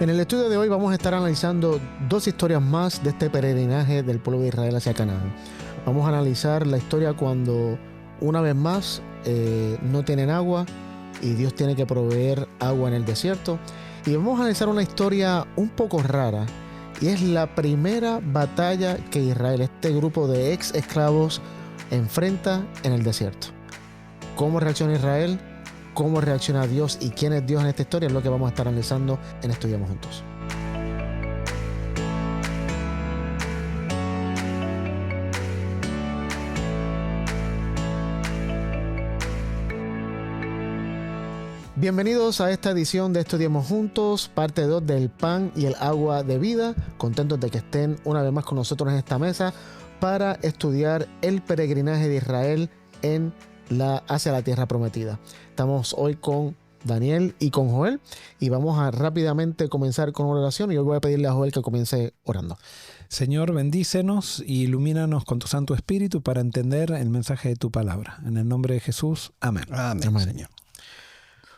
En el estudio de hoy vamos a estar analizando dos historias más de este peregrinaje del pueblo de Israel hacia Canaán. Vamos a analizar la historia cuando una vez más no tienen agua y Dios tiene que proveer agua en el desierto. Y vamos a analizar una historia un poco rara y es la primera batalla que Israel, este grupo de ex esclavos, enfrenta en el desierto. ¿Cómo reacciona Israel? ¿Cómo reacciona Dios y quién es Dios en esta historia? Es lo que vamos a estar analizando en Estudiamos Juntos. Bienvenidos a esta edición de Estudiamos Juntos, parte 2 del pan y el agua de vida. Contentos de que estén una vez más con nosotros en esta mesa para estudiar el peregrinaje de Israel hacia la tierra prometida. Estamos hoy con Daniel y con Joel y vamos a rápidamente comenzar con una oración y hoy voy a pedirle a Joel que comience orando. Señor, bendícenos e ilumínanos con tu Santo Espíritu para entender el mensaje de tu palabra. En el nombre de Jesús, amén. Amén, Señor.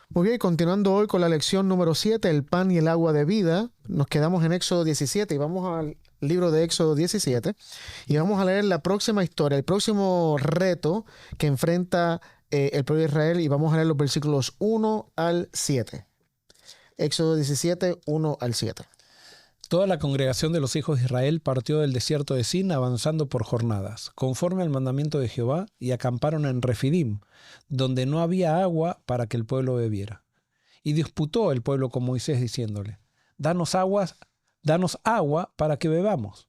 Muy bien, continuando hoy con la lección número 7, el pan y el agua de vida, nos quedamos en Éxodo 17 y vamos al libro de Éxodo 17 y vamos a leer la próxima historia, el próximo reto que enfrenta el pueblo de Israel y vamos a leer los versículos 1 al 7. Éxodo 17, 1 al 7. Toda la congregación de los hijos de Israel partió del desierto de Sin avanzando por jornadas, conforme al mandamiento de Jehová, y acamparon en Refidim, donde no había agua para que el pueblo bebiera. Y disputó el pueblo con Moisés diciéndole: Danos agua para que bebamos.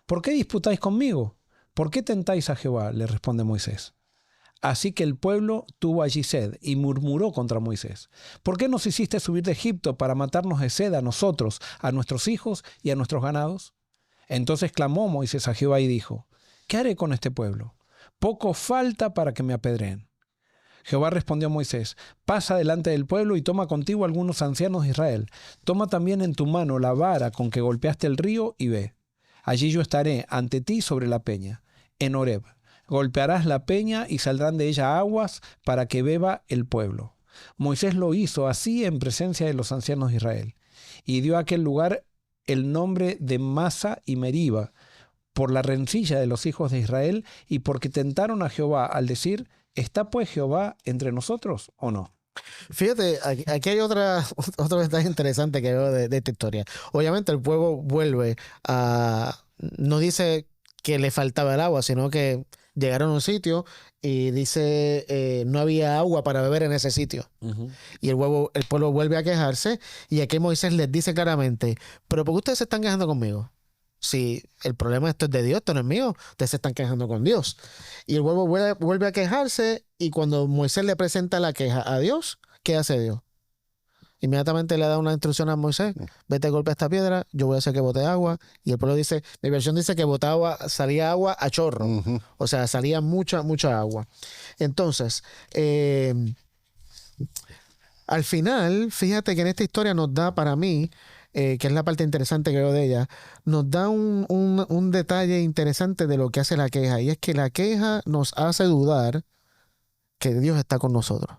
¿Por qué disputáis conmigo? ¿Por qué tentáis a Jehová?, le responde Moisés. Así que el pueblo tuvo allí sed y murmuró contra Moisés: ¿Por qué nos hiciste subir de Egipto para matarnos de sed a nosotros, a nuestros hijos y a nuestros ganados? Entonces clamó Moisés a Jehová y dijo: ¿Qué haré con este pueblo? Poco falta para que me apedreen. Jehová respondió a Moisés: Pasa delante del pueblo y toma contigo algunos ancianos de Israel. Toma también en tu mano la vara con que golpeaste el río y ve. Allí yo estaré ante ti sobre la peña, en Horeb. Golpearás la peña y saldrán de ella aguas para que beba el pueblo. Moisés lo hizo así en presencia de los ancianos de Israel. Y dio a aquel lugar el nombre de Masa y Meriba, por la rencilla de los hijos de Israel y porque tentaron a Jehová al decir: ¿Está pues Jehová entre nosotros o no? Fíjate, aquí hay otro detalle interesante que veo de esta historia. Obviamente el pueblo vuelve a... No dice que le faltaba el agua, sino que llegaron a un sitio y dice no había agua para beber en ese sitio. Uh-huh. Y el pueblo vuelve a quejarse y aquí Moisés les dice claramente: ¿pero por qué ustedes se están quejando conmigo? Si el problema esto es de Dios, esto no es mío, ustedes se están quejando con Dios. Y el pueblo vuelve a quejarse y cuando Moisés le presenta la queja a Dios, ¿qué hace Dios? Inmediatamente le da una instrucción a Moisés: vete, golpea esta piedra, yo voy a hacer que bote agua. Y el pueblo dice, mi versión dice que salía agua a chorro. Uh-huh. O sea, salía mucha agua. Entonces, al final, fíjate que en esta historia nos da, para mí, que es la parte interesante que veo de ella, nos da un detalle interesante de lo que hace la queja. Y es que la queja nos hace dudar que Dios está con nosotros.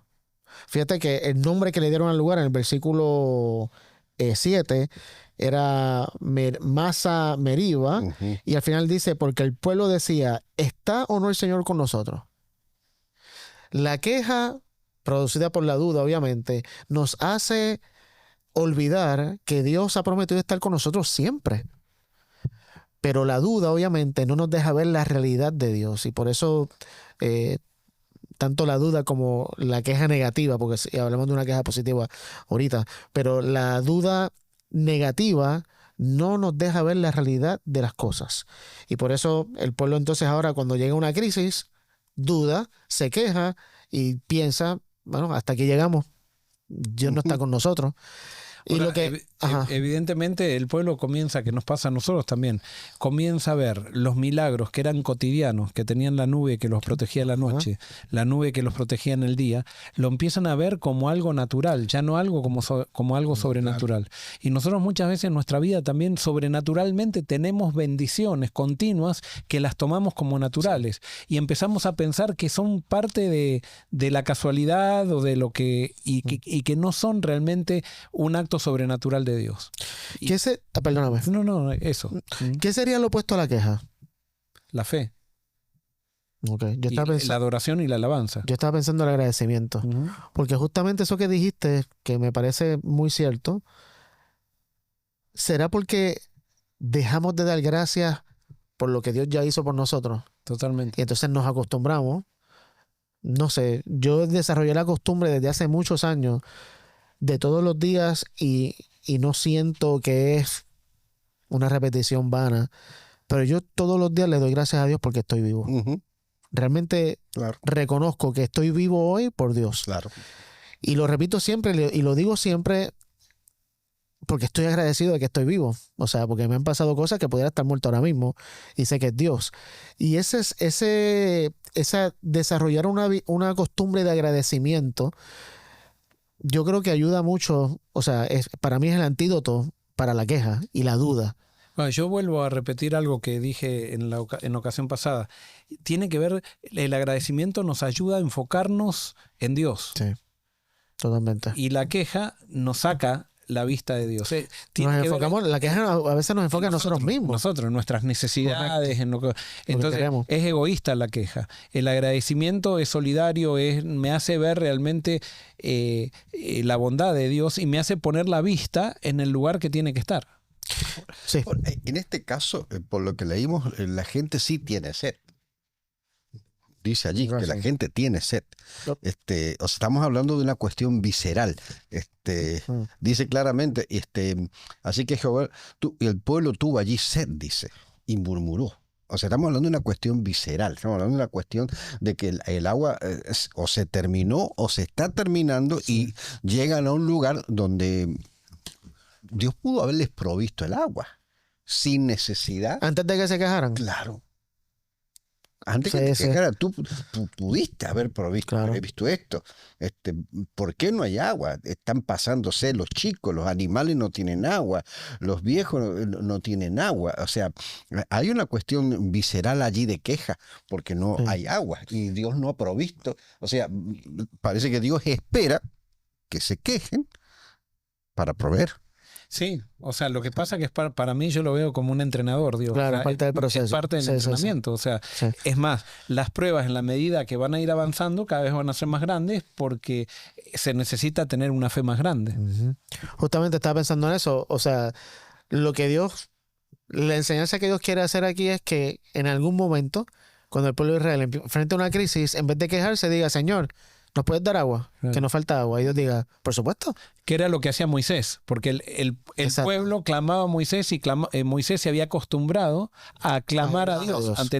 Fíjate que el nombre que le dieron al lugar en el versículo 7 era Masa Meriba. Uh-huh. Y al final dice: porque el pueblo decía, ¿está o no el Señor con nosotros? La queja, producida por la duda, obviamente, nos hace olvidar que Dios ha prometido estar con nosotros siempre. Pero la duda, obviamente, no nos deja ver la realidad de Dios. Y por eso... tanto la duda como la queja negativa, porque si hablamos de una queja positiva ahorita, pero la duda negativa no nos deja ver la realidad de las cosas. Y por eso el pueblo entonces ahora cuando llega una crisis, duda, se queja y piensa, bueno, hasta aquí llegamos, Dios no está con nosotros. Y ahora, lo que, evidentemente el pueblo comienza, que nos pasa a nosotros también, comienza a ver los milagros que eran cotidianos, que tenían la nube que los protegía en la noche, la nube que los protegía en el día, lo empiezan a ver como algo natural, ya no algo como algo sobrenatural. Y nosotros muchas veces en nuestra vida también sobrenaturalmente tenemos bendiciones continuas que las tomamos como naturales y empezamos a pensar que son parte de la casualidad o de lo que y que no son realmente un acto acto sobrenatural de Dios. Perdóname. No, eso. ¿Qué sería lo opuesto a la queja? La fe. Okay. La adoración y la alabanza. Yo estaba pensando en el agradecimiento. Porque justamente eso que dijiste, que me parece muy cierto, ¿será porque dejamos de dar gracias por lo que Dios ya hizo por nosotros? Totalmente. Y entonces nos acostumbramos. No sé, yo desarrollé la costumbre desde hace muchos años de todos los días y no siento que es una repetición vana, pero yo todos los días le doy gracias a Dios porque estoy vivo. Realmente reconozco que estoy vivo hoy por Dios. Claro. Y lo repito siempre y lo digo siempre porque estoy agradecido de que estoy vivo. O sea, porque me han pasado cosas que pudiera estar muerto ahora mismo y sé que es Dios. Y esa desarrollar una costumbre de agradecimiento, yo creo que ayuda mucho. O sea, para mí es el antídoto para la queja y la duda. Bueno, yo vuelvo a repetir algo que dije en la ocasión pasada. Tiene que ver, el agradecimiento nos ayuda a enfocarnos en Dios. Sí, totalmente. Y la queja nos saca la vista de Dios. Nos enfocamos, la queja a veces nos enfoca en nosotros mismos. Nosotros, en nuestras necesidades. Entonces, es egoísta la queja. El agradecimiento es solidario, me hace ver realmente la bondad de Dios y me hace poner la vista en el lugar que tiene que estar. Sí. En este caso, por lo que leímos, la gente sí tiene sed. Dice allí que la gente tiene sed. O sea, estamos hablando de una cuestión visceral. Dice claramente, así que Jehová, el pueblo tuvo allí sed, dice, y murmuró. O sea, estamos hablando de una cuestión visceral, estamos hablando de una cuestión de que el agua o se terminó o se está terminando y llegan a un lugar donde Dios pudo haberles provisto el agua sin necesidad. Antes de que se quejaran. Claro. Antes que te quejara, tú pudiste haber provisto, haber visto esto. ¿Por qué no hay agua? Están pasándose los chicos, los animales no tienen agua, los viejos no tienen agua. O sea, hay una cuestión visceral allí de queja, porque no hay agua y Dios no ha provisto. O sea, parece que Dios espera que se quejen para proveer. Sí, o sea, lo que pasa que es para mí yo lo veo como un entrenador, digo. Claro, o sea, parte del proceso. Es parte del entrenamiento. O sea, es más, las pruebas en la medida que van a ir avanzando cada vez van a ser más grandes porque se necesita tener una fe más grande. Justamente estaba pensando en eso. O sea, la enseñanza que Dios quiere hacer aquí es que en algún momento, cuando el pueblo de Israel enfrenta una crisis, en vez de quejarse, diga, Señor, ¿nos puedes dar agua? Que nos falta agua. Y Dios diga, por supuesto. Que era lo que hacía Moisés, porque el pueblo clamaba a Moisés y Moisés se había acostumbrado a clamar a Dios. Ante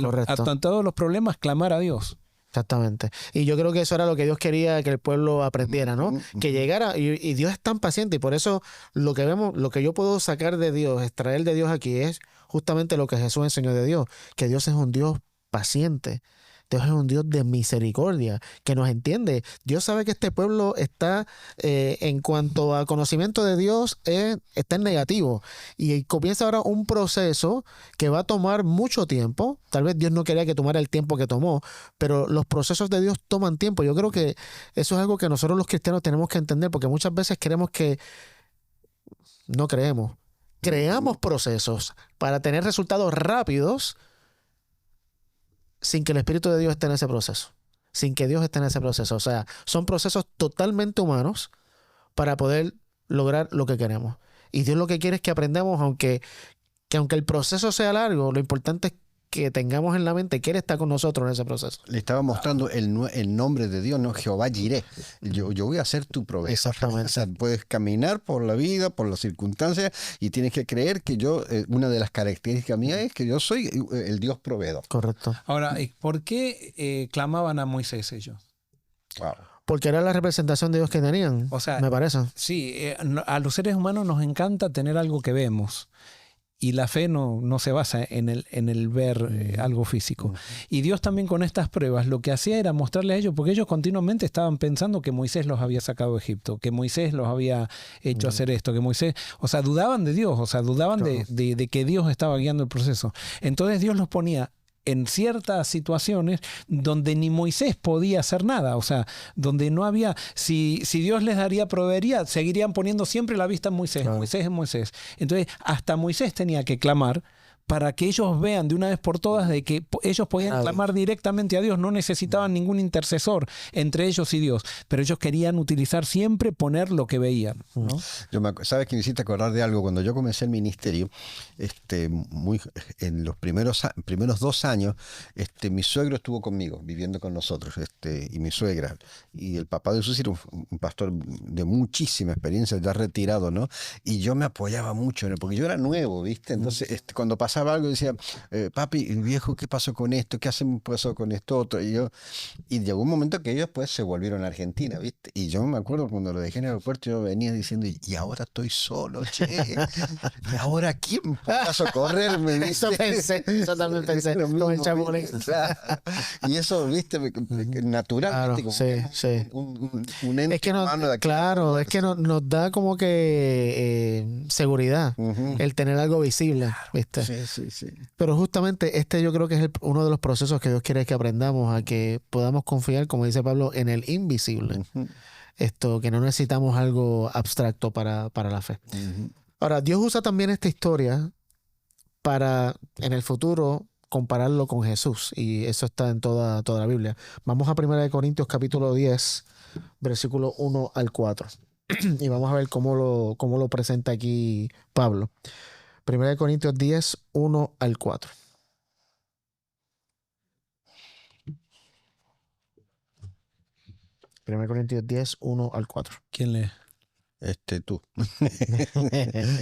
todos los problemas, clamar a Dios. Exactamente. Y yo creo que eso era lo que Dios quería que el pueblo aprendiera, ¿no? Que llegara, y Dios es tan paciente, y por eso lo que vemos, lo que yo puedo sacar de Dios, extraer de Dios aquí, es justamente lo que Jesús enseñó de Dios, que Dios es un Dios paciente. Dios es un Dios de misericordia, que nos entiende. Dios sabe que este pueblo está, en cuanto a conocimiento de Dios, está en negativo. Y comienza ahora un proceso que va a tomar mucho tiempo. Tal vez Dios no quería que tomara el tiempo que tomó, pero los procesos de Dios toman tiempo. Yo creo que eso es algo que nosotros los cristianos tenemos que entender, porque muchas veces creemos creamos procesos para tener resultados rápidos, sin que el Espíritu de Dios esté en ese proceso, sin que Dios esté en ese proceso. O sea, son procesos totalmente humanos para poder lograr lo que queremos. Y Dios lo que quiere es que aprendamos, aunque el proceso sea largo, lo importante es que tengamos en la mente que Él está con nosotros en ese proceso. Le estaba mostrando el nombre de Dios, ¿no? Jehová Jireh. Yo voy a ser tu proveedor. Exactamente. O sea, puedes caminar por la vida, por las circunstancias, y tienes que creer que yo, una de las características mías es que yo soy el Dios proveedor. Correcto. Ahora, ¿por qué clamaban a Moisés ellos? Wow. Porque era la representación de Dios que tenían, o sea, me parece. Sí, a los seres humanos nos encanta tener algo que vemos. Y la fe no se basa en el ver algo físico. Y Dios también con estas pruebas lo que hacía era mostrarle a ellos, porque ellos continuamente estaban pensando que Moisés los había sacado de Egipto, que Moisés los había hecho hacer esto, que Moisés, o sea, dudaban de Dios, o sea, dudaban de que Dios estaba guiando el proceso. Entonces Dios los ponía en ciertas situaciones donde ni Moisés podía hacer nada, o sea, donde no había, si Dios les daría, proveería, seguirían poniendo siempre la vista en Moisés, Claro. Moisés es Moisés. Entonces, hasta Moisés tenía que clamar para que ellos vean de una vez por todas de que ellos podían Claro. clamar directamente a Dios, no necesitaban ningún intercesor entre ellos y Dios, pero ellos querían utilizar siempre poner lo que veían, ¿no? Sabes que me hiciste acordar de algo. Cuando yo comencé el ministerio, en los primeros 2 años, mi suegro estuvo conmigo, viviendo con nosotros, y mi suegra. Y el papá de Susi era un pastor de muchísima experiencia, ya retirado, ¿no? Y yo me apoyaba mucho en él, porque yo era nuevo, ¿viste? Entonces, cuando pasaba algo, decía, papi, viejo, ¿qué pasó con esto? ¿Qué pasó con esto otro? Y llegó un momento que ellos pues se volvieron a Argentina, ¿viste? Y yo me acuerdo cuando lo dejé en el aeropuerto, yo venía diciendo, y ahora estoy solo, che. ¿Y ahora quién va a socorrerme? Eso pensé, eso también pensé, Lo con el mismo, Chapulín. Y eso, ¿viste? Natural, Claro, ¿viste? Como sí, sí. un ente Es que humano de aquí. claro, es que nos da como que seguridad Ujú. el tener algo visible, ¿viste? Sí. Pero justamente yo creo que es uno de los procesos que Dios quiere que aprendamos a que podamos confiar, como dice Pablo, en el invisible. Ujú. Que no necesitamos algo abstracto para la fe. Ujú. Ahora, Dios usa también esta historia para en el futuro compararlo con Jesús, y eso está en toda la Biblia. Vamos a 1 Corintios capítulo 10, versículo 1 al 4. Y vamos a ver cómo lo presenta aquí Pablo. 1 Corintios 10, 1 al 4. Primero Corintios 10, 1 al 4. ¿Quién lee? Tú.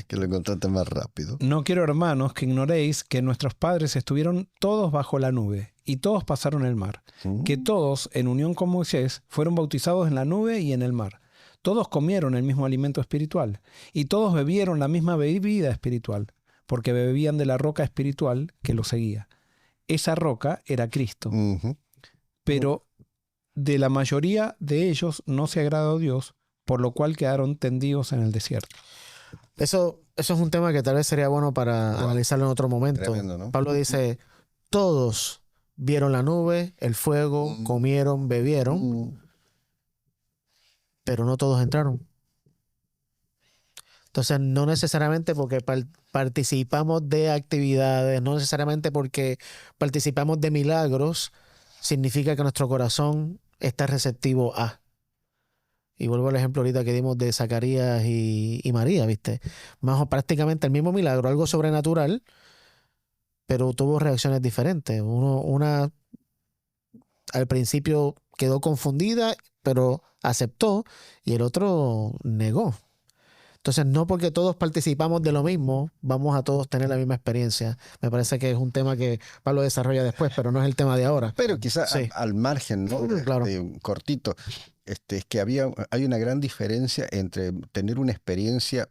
Que lo encontraste más rápido. No quiero, hermanos, que ignoréis que nuestros padres estuvieron todos bajo la nube y todos pasaron el mar, que todos, en unión con Moisés, fueron bautizados en la nube y en el mar. Todos comieron el mismo alimento espiritual y todos bebieron la misma bebida espiritual, porque bebían de la roca espiritual que los seguía. Esa roca era Cristo. Ujú. Pero de la mayoría de ellos no se agradó Dios, por lo cual quedaron tendidos en el desierto. Eso es un tema que tal vez sería bueno para analizarlo en otro momento. Tremendo, ¿no? Pablo dice, todos vieron la nube, el fuego, comieron, bebieron, pero no todos entraron. Entonces, no necesariamente porque participamos de actividades, no necesariamente porque participamos de milagros, significa que nuestro corazón está receptivo a. Y vuelvo al ejemplo ahorita que dimos de Zacarías y María, ¿viste? Más o prácticamente el mismo milagro, algo sobrenatural, pero tuvo reacciones diferentes. Una al principio quedó confundida, pero aceptó, y el otro negó. Entonces, no porque todos participamos de lo mismo, vamos a todos tener la misma experiencia. Me parece que es un tema que Pablo desarrolla después, pero no es el tema de ahora. Pero quizás Sí. al margen, ¿no? Claro. Cortito, es que hay una gran diferencia entre tener una experiencia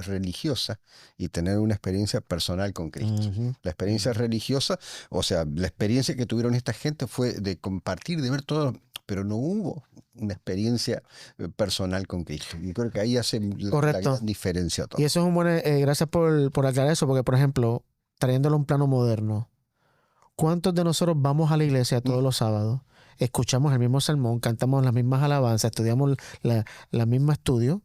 religiosa y tener una experiencia personal con Cristo. Ujú. La experiencia religiosa, o sea, la experiencia que tuvieron esta gente fue de compartir, de ver todo, pero no hubo una experiencia personal con Cristo. Y creo que ahí hace la Correcto. gran diferencia todo. Y eso es un buen... gracias por aclarar eso, porque, por ejemplo, trayéndolo a un plano moderno, ¿cuántos de nosotros vamos a la iglesia todos los sábados, escuchamos el mismo sermón, cantamos las mismas alabanzas, estudiamos la misma estudio,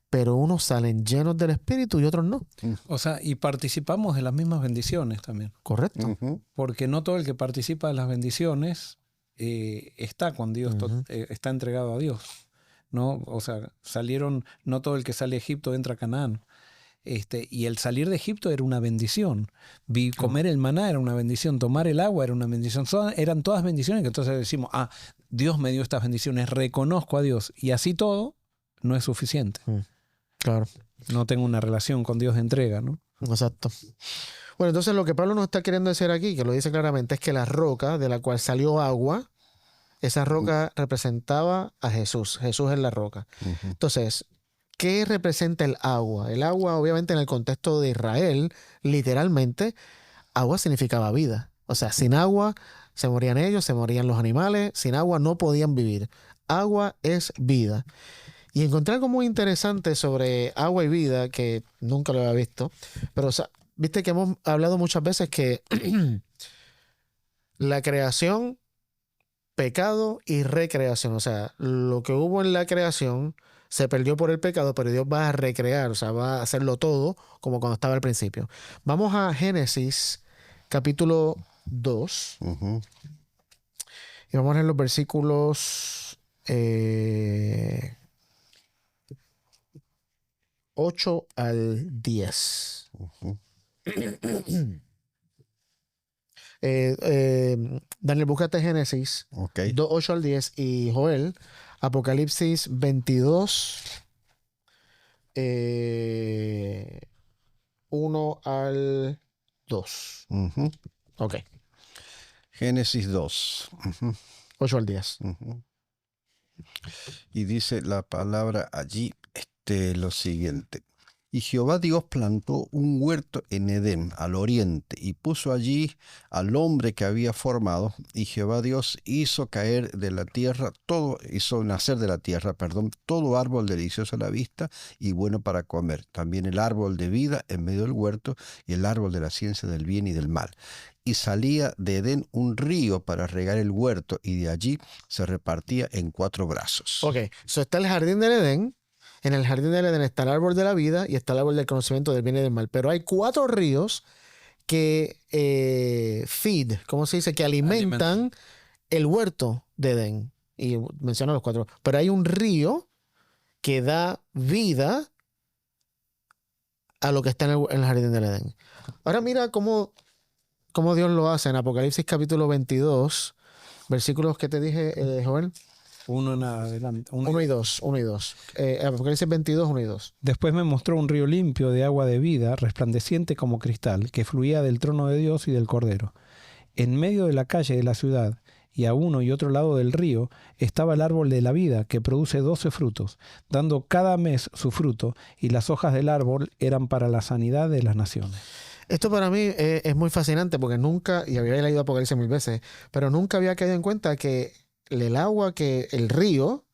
pero unos salen llenos del Espíritu y otros no? O sea, y participamos de las mismas bendiciones también. Correcto. Ujú. Porque no todo el que participa de las bendiciones está con Dios, está entregado a Dios, ¿no? O sea, no todo el que sale de Egipto entra a Canaán. Y el salir de Egipto era una bendición. Comer el maná era una bendición. Tomar el agua era una bendición. Eran todas bendiciones que entonces decimos, Dios me dio estas bendiciones, reconozco a Dios. Y así todo no es suficiente. Claro. No tengo una relación con Dios de entrega, ¿no? Exacto. Bueno, entonces lo que Pablo nos está queriendo decir aquí, que lo dice claramente, es que la roca de la cual salió agua, esa roca representaba a Jesús. Jesús es la roca. Ujú. Entonces, ¿qué representa el agua? El agua, obviamente, en el contexto de Israel, literalmente, agua significaba vida. O sea, sin agua se morían ellos, se morían los animales, sin agua no podían vivir. Agua es vida. Y encontré algo muy interesante sobre agua y vida, que nunca lo había visto, pero o sea, viste que hemos hablado muchas veces que La creación, pecado y recreación. O sea, lo que hubo en la creación se perdió por el pecado, pero Dios va a recrear, o sea, va a hacerlo todo como cuando estaba al principio. Vamos a Génesis capítulo 2 Ujú. y vamos a leer los versículos 8 al 10. Ujú. Daniel, búscate Génesis Ok. 2, 8 al 10 y Joel, Apocalipsis 22, 1 al 2. Ujú. Ok, Génesis 2. Ujú. 8 al 10. Ujú. Y dice la palabra allí lo siguiente. Y Jehová Dios plantó un huerto en Edén, al oriente, y puso allí al hombre que había formado, y Jehová Dios hizo nacer de la tierra, todo árbol delicioso a la vista y bueno para comer, también el árbol de vida en medio del huerto, y el árbol de la ciencia del bien y del mal. Y salía de Edén un río para regar el huerto, y de allí se repartía en 4 brazos. Ok, so está el jardín del Edén. En el jardín del Edén está el árbol de la vida y está el árbol del conocimiento del bien y del mal. Pero hay 4 ríos que ¿cómo se dice? Que alimentan el huerto de Edén. Y menciono los 4. Pero hay un río que da vida a lo que está en el jardín del Edén. Ahora mira cómo Dios lo hace en Apocalipsis capítulo 22, versículos que te dije, Joel. Uno en adelante. 1 y 2. Apocalipsis 22, 1 y 2. Después me mostró un río limpio de agua de vida, resplandeciente como cristal, que fluía del trono de Dios y del Cordero. En medio de la calle de la ciudad, y a uno y otro lado del río, estaba el árbol de la vida, que produce 12 frutos, dando cada mes su fruto, y las hojas del árbol eran para la sanidad de las naciones. Esto para mí es muy fascinante porque nunca, y había leído Apocalipsis 1000 veces, pero nunca había caído en cuenta que el río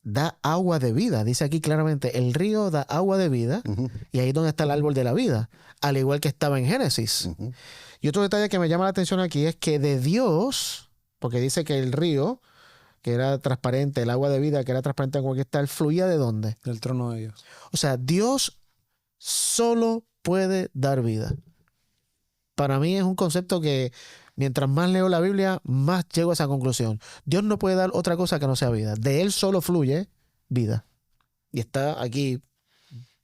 da agua de vida. Dice aquí claramente, el río da agua de vida, Ujú. y ahí es donde está el árbol de la vida, al igual que estaba en Génesis. Ujú. Y otro detalle que me llama la atención aquí es que de Dios, porque dice que el río, que era transparente, el agua de vida, que era transparente como cristal, fluía ¿de dónde? Del trono de Dios. O sea, Dios solo puede dar vida. Para mí es un concepto que mientras más leo la Biblia, más llego a esa conclusión. Dios no puede dar otra cosa que no sea vida. De Él solo fluye vida. Y está aquí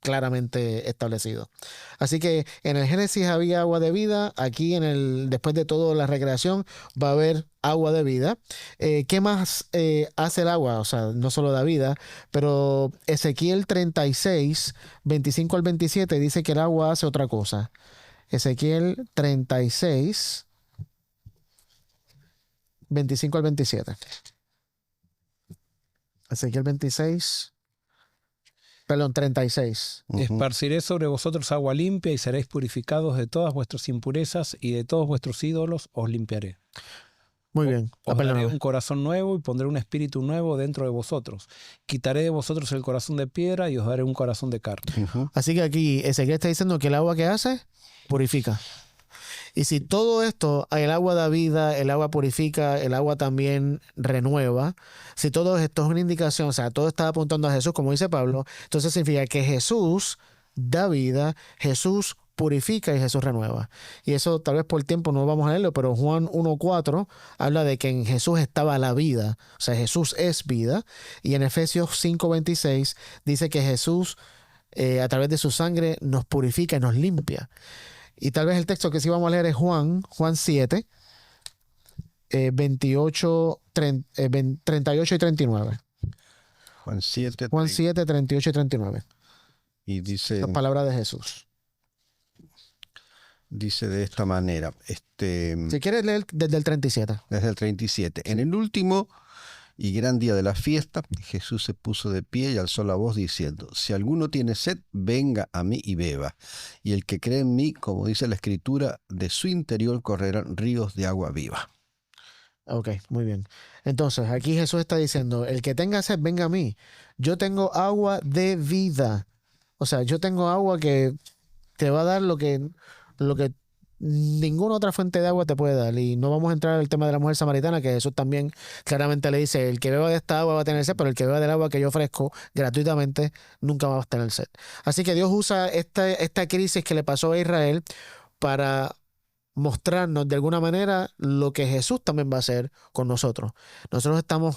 claramente establecido. Así que en el Génesis había agua de vida. Aquí después de toda la recreación va a haber agua de vida. ¿Qué más hace el agua? O sea, no solo da vida, pero Ezequiel 36, 25 al 27 dice que el agua hace otra cosa. Ezequiel 36, 25 al 27. Ezequiel 36. Ujú. Esparciré sobre vosotros agua limpia y seréis purificados de todas vuestras impurezas y de todos vuestros ídolos os limpiaré. Muy bien. Os daré Perdóname. un corazón nuevo y pondré un espíritu nuevo dentro de vosotros. Quitaré de vosotros el corazón de piedra y os daré un corazón de carne. Ujú. Así que aquí Ezequiel está diciendo que el agua que hace, purifica. Y si todo esto, el agua da vida, el agua purifica, el agua también renueva, si todo esto es una indicación, o sea, todo está apuntando a Jesús, como dice Pablo, entonces significa que Jesús da vida, Jesús purifica y Jesús renueva. Y eso tal vez por tiempo no vamos a leerlo, pero Juan 1:4 habla de que en Jesús estaba la vida, o sea, Jesús es vida. Y en Efesios 5:26 dice que Jesús a través de su sangre nos purifica y nos limpia. Y tal vez el texto que sí vamos a leer es Juan 7, 38 y 39. Juan 7, Juan 7, 38 y 39. y dice, Las palabras de Jesús. dice de esta manera, Si quieres leer desde el 37. desde el 37. En el último y gran día de la fiesta, Jesús se puso de pie y alzó la voz diciendo, si alguno tiene sed, venga a mí y beba. Y el que cree en mí, como dice la Escritura, de su interior correrán ríos de agua viva. Ok, muy bien. Entonces, aquí Jesús está diciendo, el que tenga sed, venga a mí. Yo tengo agua de vida. O sea, yo tengo agua que te va a dar lo que ninguna otra fuente de agua te puede dar. Y no vamos a entrar en el tema de la mujer samaritana, que Jesús también claramente le dice, el que beba de esta agua va a tener sed, pero el que beba del agua que yo ofrezco gratuitamente nunca va a tener sed. Así que Dios usa esta crisis que le pasó a Israel para mostrarnos de alguna manera lo que Jesús también va a hacer con nosotros. Nosotros estamos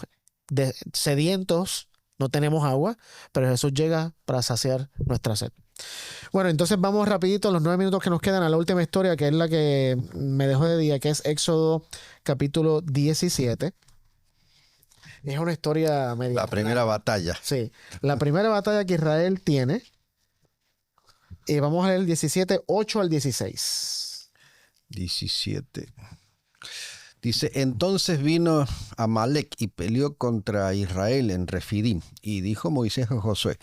sedientos, no tenemos agua, pero Jesús llega para saciar nuestra sed. Bueno, entonces vamos rapidito, los 9 minutos que nos quedan, a la última historia, que es la que me dejó de día, que es Éxodo capítulo 17. Es una historia media. La primera batalla. Sí, la primera batalla que Israel tiene. Y vamos a leer el 17, 8 al 16. 17. Dice, entonces vino Amalec y peleó contra Israel en Refidim. Y dijo Moisés a Josué,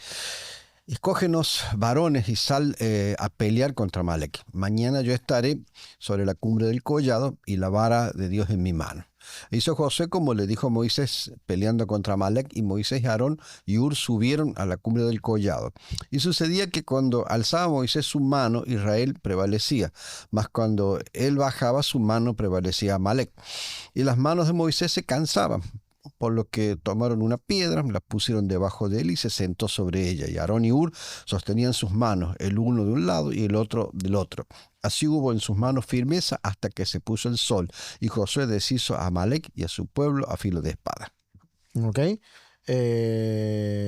escógenos varones y sal a pelear contra Amalec. Mañana yo estaré sobre la cumbre del collado y la vara de Dios en mi mano. Hizo Josué como le dijo Moisés, peleando contra Amalec, y Moisés, Aarón y Hur subieron a la cumbre del collado. Y sucedía que cuando alzaba Moisés su mano, Israel prevalecía, mas cuando él bajaba su mano, prevalecía Amalec. Y las manos de Moisés se cansaban, por lo que tomaron una piedra, la pusieron debajo de él y se sentó sobre ella. Y Aarón y Hur sostenían sus manos, el uno de un lado y el otro del otro. Así hubo en sus manos firmeza hasta que se puso el sol. Y Josué deshizo a Amalec y a su pueblo a filo de espada. Ok.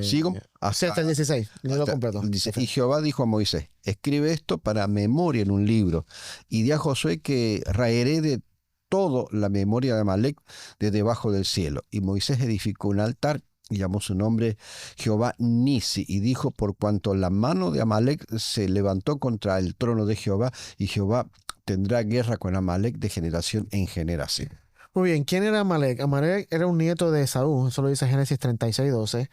Sigo Hasta el 16. No lo completo. Dice, y Jehová dijo a Moisés, escribe esto para memoria en un libro. Y di a Josué que raeré de todo la memoria de Amalec de debajo del cielo. Y Moisés edificó un altar y llamó su nombre Jehová Nisi, y dijo, por cuanto la mano de Amalec se levantó contra el trono de Jehová, y Jehová tendrá guerra con Amalec de generación en generación. Muy bien, ¿quién era Amalec? Amalec era un nieto de Esaú, eso lo dice Génesis 36:12.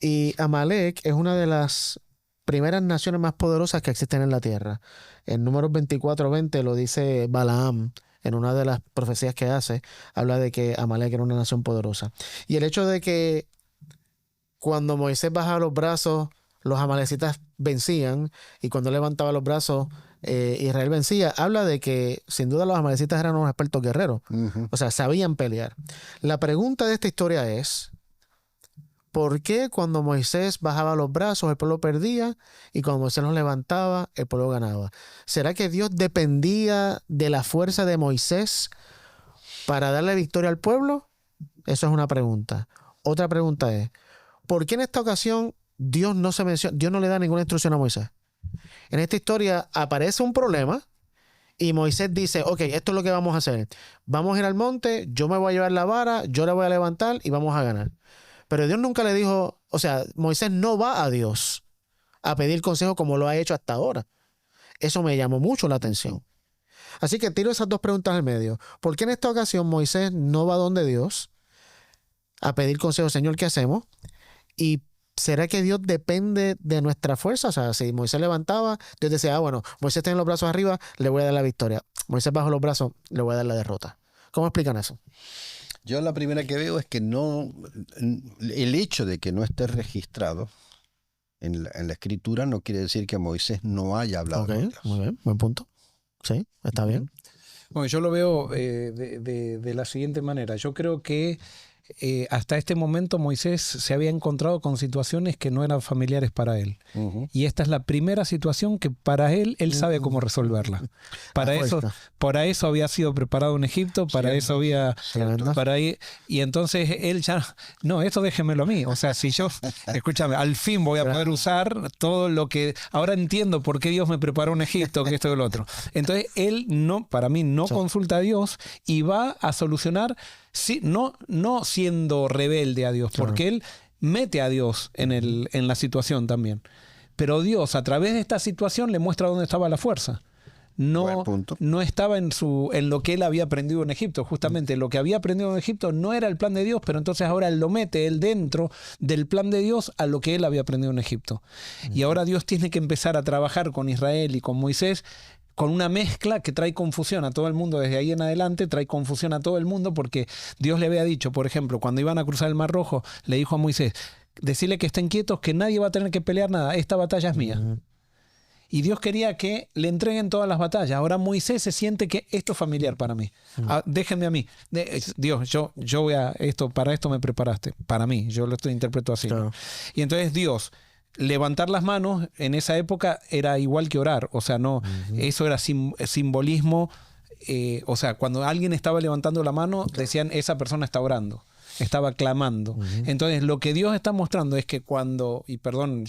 Y Amalec es una de las primeras naciones más poderosas que existen en la tierra. En Números 24:20 lo dice Balaam. En una de las profecías que hace, habla de que Amalek era una nación poderosa. Y el hecho de que cuando Moisés bajaba los brazos, los amalecitas vencían, y cuando levantaba los brazos, Israel vencía, habla de que sin duda los amalecitas eran unos expertos guerreros. O sea, sabían pelear. La pregunta de esta historia es, ¿por qué cuando Moisés bajaba los brazos el pueblo perdía y cuando Moisés los levantaba el pueblo ganaba? ¿Será que Dios dependía de la fuerza de Moisés para darle victoria al pueblo? Eso es una pregunta. Otra pregunta es, ¿por qué en esta ocasión Dios no le da ninguna instrucción a Moisés? En esta historia aparece un problema y Moisés dice, ok, esto es lo que vamos a hacer. Vamos a ir al monte, yo me voy a llevar la vara, yo la voy a levantar y vamos a ganar. Pero Dios nunca le dijo, o sea, Moisés no va a Dios a pedir consejo como lo ha hecho hasta ahora. Eso me llamó mucho la atención. Así que tiro esas dos preguntas al medio. ¿Por qué en esta ocasión Moisés no va donde Dios a pedir consejo, Señor, ¿qué hacemos? ¿Y será que Dios depende de nuestra fuerza? O sea, si Moisés levantaba, Dios decía, bueno, Moisés tiene los brazos arriba, le voy a dar la victoria. Moisés bajo los brazos, le voy a dar la derrota. ¿Cómo explican eso? Yo la primera que veo es que no, el hecho de que no esté registrado en la escritura no quiere decir que Moisés no haya hablado con Dios. Muy bien, buen punto. Sí, está bien. Bueno, yo lo veo de la siguiente manera. Yo creo que hasta este momento Moisés se había encontrado con situaciones que no eran familiares para él. Y esta es la primera situación que para él sabe cómo resolverla. Para eso había sido preparado en Egipto, para eso había... y entonces él ya... No, esto déjemelo a mí. O sea, si yo... Escúchame, al fin voy a poder usar todo lo que... Ahora entiendo por qué Dios me preparó en Egipto, que esto y lo otro. Entonces él no, para mí, no consulta a Dios y va a solucionar... Sí, no siendo rebelde a Dios, porque él mete a Dios en la situación también. Pero Dios, a través de esta situación, le muestra dónde estaba la fuerza. No estaba en lo que él había aprendido en Egipto. Justamente lo que había aprendido en Egipto no era el plan de Dios, pero entonces ahora él lo mete dentro del plan de Dios a lo que él había aprendido en Egipto. Y ahora Dios tiene que empezar a trabajar con Israel y con Moisés con una mezcla que trae confusión a todo el mundo desde ahí en adelante, trae confusión a todo el mundo porque Dios le había dicho, por ejemplo, cuando iban a cruzar el Mar Rojo, le dijo a Moisés, decirle que estén quietos, que nadie va a tener que pelear nada, esta batalla es mía. Y Dios quería que le entreguen todas las batallas. Ahora Moisés se siente que esto es familiar para mí. Déjenme a mí. Dios, yo voy a esto, para esto me preparaste. Para mí, yo lo interpreto así. Claro. ¿No? Y entonces Dios, levantar las manos en esa época era igual que orar. O sea, no, eso era simbolismo. O sea, cuando alguien estaba levantando la mano, decían, esa persona está orando. Estaba clamando. Entonces, lo que Dios está mostrando es que cuando, y perdón,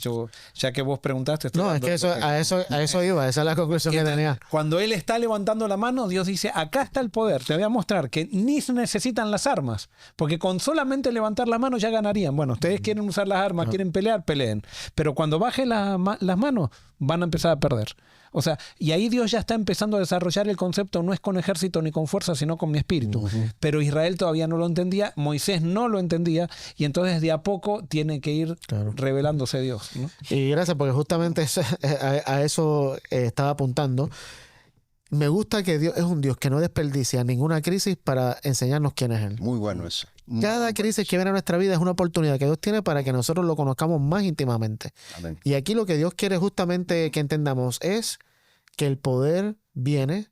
ya que vos preguntaste. No, es que a eso iba, esa es la conclusión que tenía. Cuando Él está levantando la mano, Dios dice, acá está el poder, te voy a mostrar que ni se necesitan las armas, porque con solamente levantar la mano ya ganarían. Bueno, ustedes quieren usar las armas, quieren pelear, peleen. Pero cuando bajen las manos, van a empezar a perder. O sea, y ahí Dios ya está empezando a desarrollar el concepto, no es con ejército ni con fuerza, sino con mi espíritu. Pero Israel todavía no lo entendía, Moisés no lo entendía, y entonces de a poco tiene que ir revelándose Dios, ¿no? Y gracias, porque justamente a eso estaba apuntando. Me gusta que Dios es un Dios que no desperdicia ninguna crisis para enseñarnos quién es Él. Muy bueno eso. Cada crisis que viene a nuestra vida es una oportunidad que Dios tiene para que nosotros lo conozcamos más íntimamente. Amén. Y aquí lo que Dios quiere justamente que entendamos es que el poder viene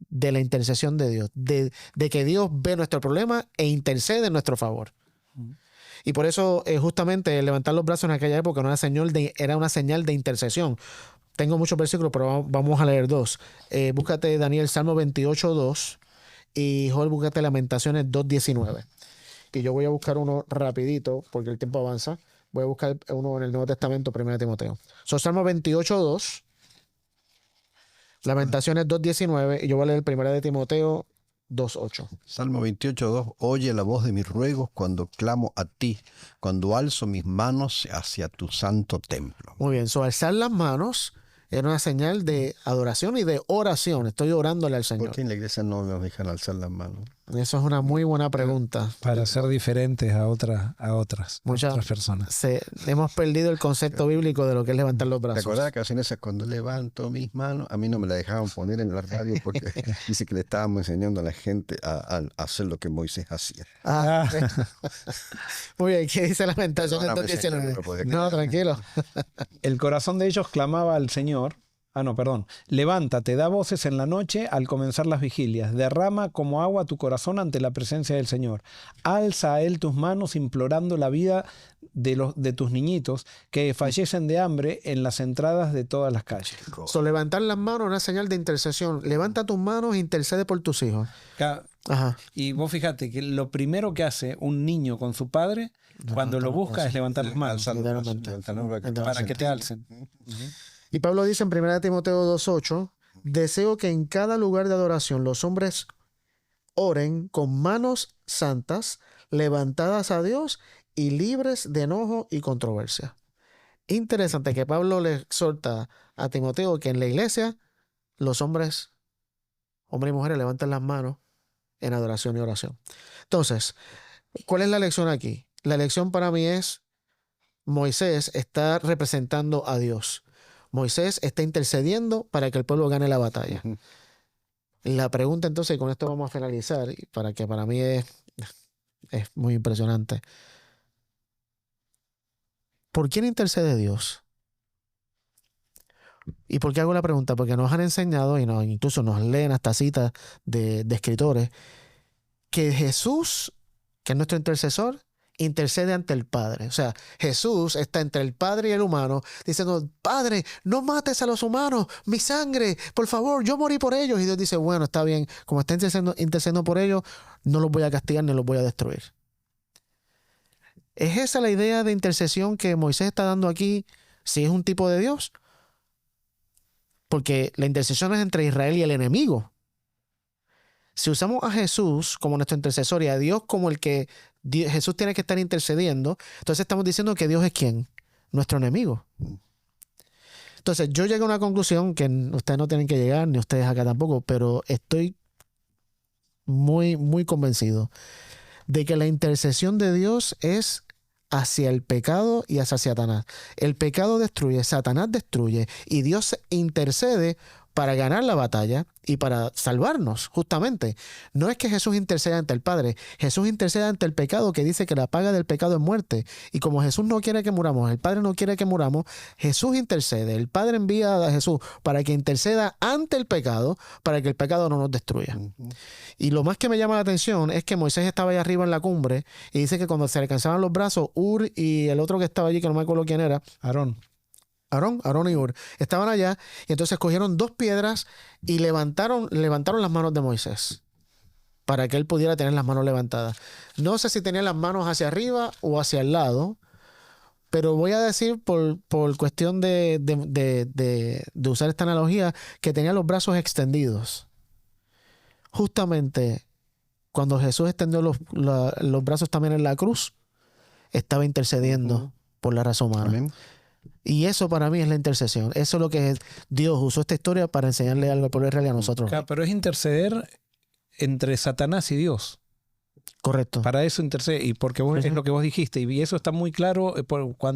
de la intercesión de Dios, de que Dios ve nuestro problema e intercede en nuestro favor. Y por eso justamente levantar los brazos en aquella época era una señal de intercesión. Tengo muchos versículos, pero vamos a leer dos. Búscate Daniel, Salmo 28:2 y Joel, búscate Lamentaciones 2:19. Y yo voy a buscar uno rapidito porque el tiempo avanza. Voy a buscar uno en el Nuevo Testamento, 1 Timoteo. Salmo 28:2, Lamentaciones 2:19 y yo voy a leer 1 Timoteo 2:8. Salmo 28:2. Oye la voz de mis ruegos cuando clamo a ti, cuando alzo mis manos hacia tu santo templo. Muy bien, alzar las manos era una señal de adoración y de oración. Estoy orándole al Señor. ¿Por qué en la iglesia no nos dejan alzar las manos? Eso es una muy buena pregunta. Para ser diferentes a otras personas. Hemos perdido el concepto bíblico de lo que es levantar los ¿Te brazos. acuerdas que hacían esas cuando levanto mis manos? A mí no me la dejaban poner en la radio porque dice que le estábamos enseñando a la gente a hacer lo que Moisés hacía. Muy bien, ¿qué dice Lamentaciones 2:19? No, tranquilo. El corazón de ellos clamaba al Señor. Levántate, da voces en la noche al comenzar las vigilias. Derrama como agua tu corazón ante la presencia del Señor. Alza a Él tus manos implorando la vida de tus niñitos que fallecen de hambre en las entradas de todas las calles. Levantar las manos es una señal de intercesión. Levanta tus manos e intercede por tus hijos. Ajá. Y vos fíjate que lo primero que hace un niño con su padre cuando lo busca es levantar las manos para que te alcen. Y Pablo dice en 1 Timoteo 2:8, deseo que en cada lugar de adoración los hombres oren con manos santas, levantadas a Dios y libres de enojo y controversia. Interesante que Pablo le exhorta a Timoteo que en la iglesia los hombres y mujeres levanten las manos en adoración y oración. Entonces, ¿cuál es la lección aquí? La lección para mí es Moisés está representando a Dios. Moisés está intercediendo para que el pueblo gane la batalla. La pregunta entonces, y con esto vamos a finalizar, para mí es muy impresionante. ¿Por quién intercede Dios? ¿Y por qué hago la pregunta? Porque nos han enseñado, y incluso nos leen hasta citas de escritores, que Jesús, que es nuestro intercesor, intercede ante el Padre. O sea, Jesús está entre el Padre y el humano diciendo, Padre, no mates a los humanos, mi sangre, por favor, yo morí por ellos. Y Dios dice, bueno, está bien, como está intercediendo por ellos, no los voy a castigar ni los voy a destruir. ¿Es esa la idea de intercesión que Moisés está dando aquí? Si es un tipo de Dios. Porque la intercesión es entre Israel y el enemigo. Si usamos a Jesús como nuestro intercesor y a Dios como el que Jesús tiene que estar intercediendo, entonces estamos diciendo que Dios es ¿quién? Nuestro enemigo. Entonces yo llegué a una conclusión que ustedes no tienen que llegar, ni ustedes acá tampoco, pero estoy muy, muy convencido de que la intercesión de Dios es hacia el pecado y hacia Satanás. El pecado destruye, Satanás destruye y Dios intercede para ganar la batalla y para salvarnos, justamente. No es que Jesús interceda ante el Padre, Jesús intercede ante el pecado, que dice que la paga del pecado es muerte. Y como Jesús no quiere que muramos, el Padre no quiere que muramos, Jesús intercede, el Padre envía a Jesús para que interceda ante el pecado, para que el pecado no nos destruya. Y lo más que me llama la atención es que Moisés estaba allá arriba en la cumbre y dice que cuando se le alcanzaban los brazos, Ur y el otro que estaba allí, que no me acuerdo quién era, Aarón y Ur, estaban allá, y entonces cogieron 2 piedras y levantaron las manos de Moisés para que él pudiera tener las manos levantadas. No sé si tenía las manos hacia arriba o hacia el lado, pero voy a decir por cuestión de usar esta analogía, que tenía los brazos extendidos. Justamente cuando Jesús extendió los brazos también en la cruz, estaba intercediendo por la raza humana. Amén. Y eso para mí es la intercesión. Eso es lo que Dios usó esta historia para enseñarle algo al pueblo israelí a nosotros. Claro, pero es interceder entre Satanás y Dios. Correcto. Para eso intercede, y porque es lo que vos dijiste, y eso está muy claro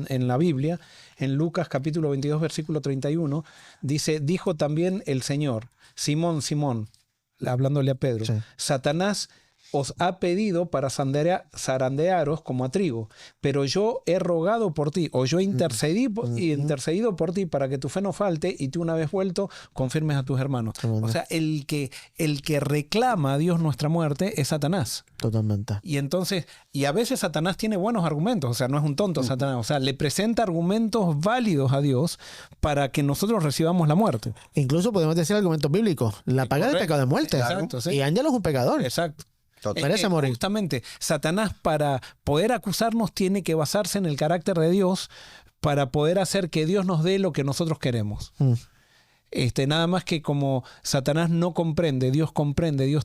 en la Biblia, en Lucas capítulo 22, versículo 31, dice, dijo también el Señor, Simón, Simón, hablándole a Pedro, Sí. Satanás os ha pedido para zarandearos como a trigo, pero yo he rogado por ti, o yo he intercedido por ti para que tu fe no falte y tú una vez vuelto confirmes a tus hermanos. O sea, el que reclama a Dios nuestra muerte es Satanás. Totalmente. Y entonces, y a veces Satanás tiene buenos argumentos, o sea, no es un tonto Satanás, o sea, le presenta argumentos válidos a Dios para que nosotros recibamos la muerte. Incluso podemos decir argumentos bíblicos. La paga del pecado es muerte. Exacto, sí. Y Ángelo es un pecador. Exacto. Merece morir. Justamente, Satanás para poder acusarnos tiene que basarse en el carácter de Dios para poder hacer que Dios nos dé lo que nosotros queremos. Nada más que como Satanás no comprende, Dios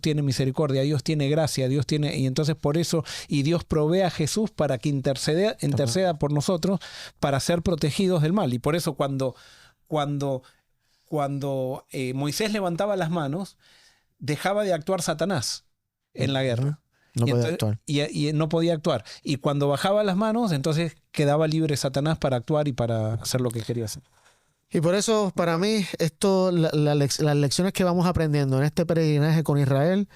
tiene misericordia, Dios tiene gracia, y entonces por eso, y Dios provee a Jesús para que interceda por nosotros para ser protegidos del mal. Y por eso cuando Moisés levantaba las manos, dejaba de actuar Satanás en la guerra. No podía actuar. Y no podía actuar. Y cuando bajaba las manos, entonces quedaba libre Satanás para actuar y para hacer lo que quería hacer. Y por eso, para mí, las lecciones que vamos aprendiendo en este peregrinaje con Israel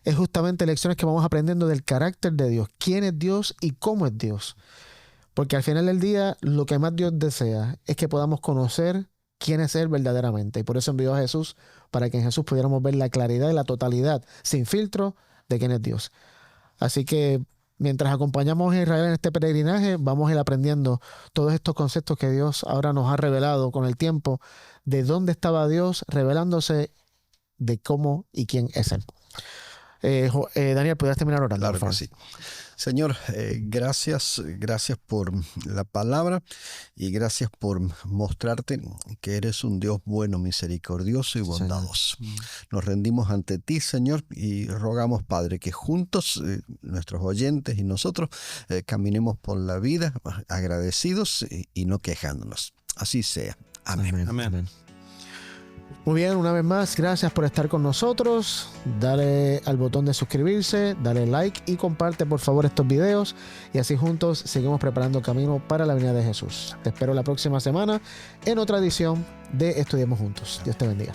es justamente lecciones que vamos aprendiendo del carácter de Dios, quién es Dios y cómo es Dios. Porque al final del día, lo que más Dios desea es que podamos conocer quién es Él verdaderamente. Y por eso envió a Jesús, para que en Jesús pudiéramos ver la claridad y la totalidad, sin filtro, de quién es Dios. Así que mientras acompañamos a Israel en este peregrinaje, vamos a ir aprendiendo todos estos conceptos que Dios ahora nos ha revelado con el tiempo, de dónde estaba Dios revelándose, de cómo y quién es Él. Daniel, ¿podrías terminar orando? Claro que sí. Señor, gracias por la palabra y gracias por mostrarte que eres un Dios bueno, misericordioso y bondadoso. Nos rendimos ante ti, Señor, y rogamos, Padre, que juntos, nuestros oyentes y nosotros, caminemos por la vida agradecidos y no quejándonos. Así sea. Amén. Amén. Muy bien, una vez más, gracias por estar con nosotros. Dale al botón de suscribirse, dale like y comparte por favor estos videos, y así juntos seguimos preparando camino para la venida de Jesús. Te espero la próxima semana en otra edición de Estudiemos Juntos. Dios te bendiga.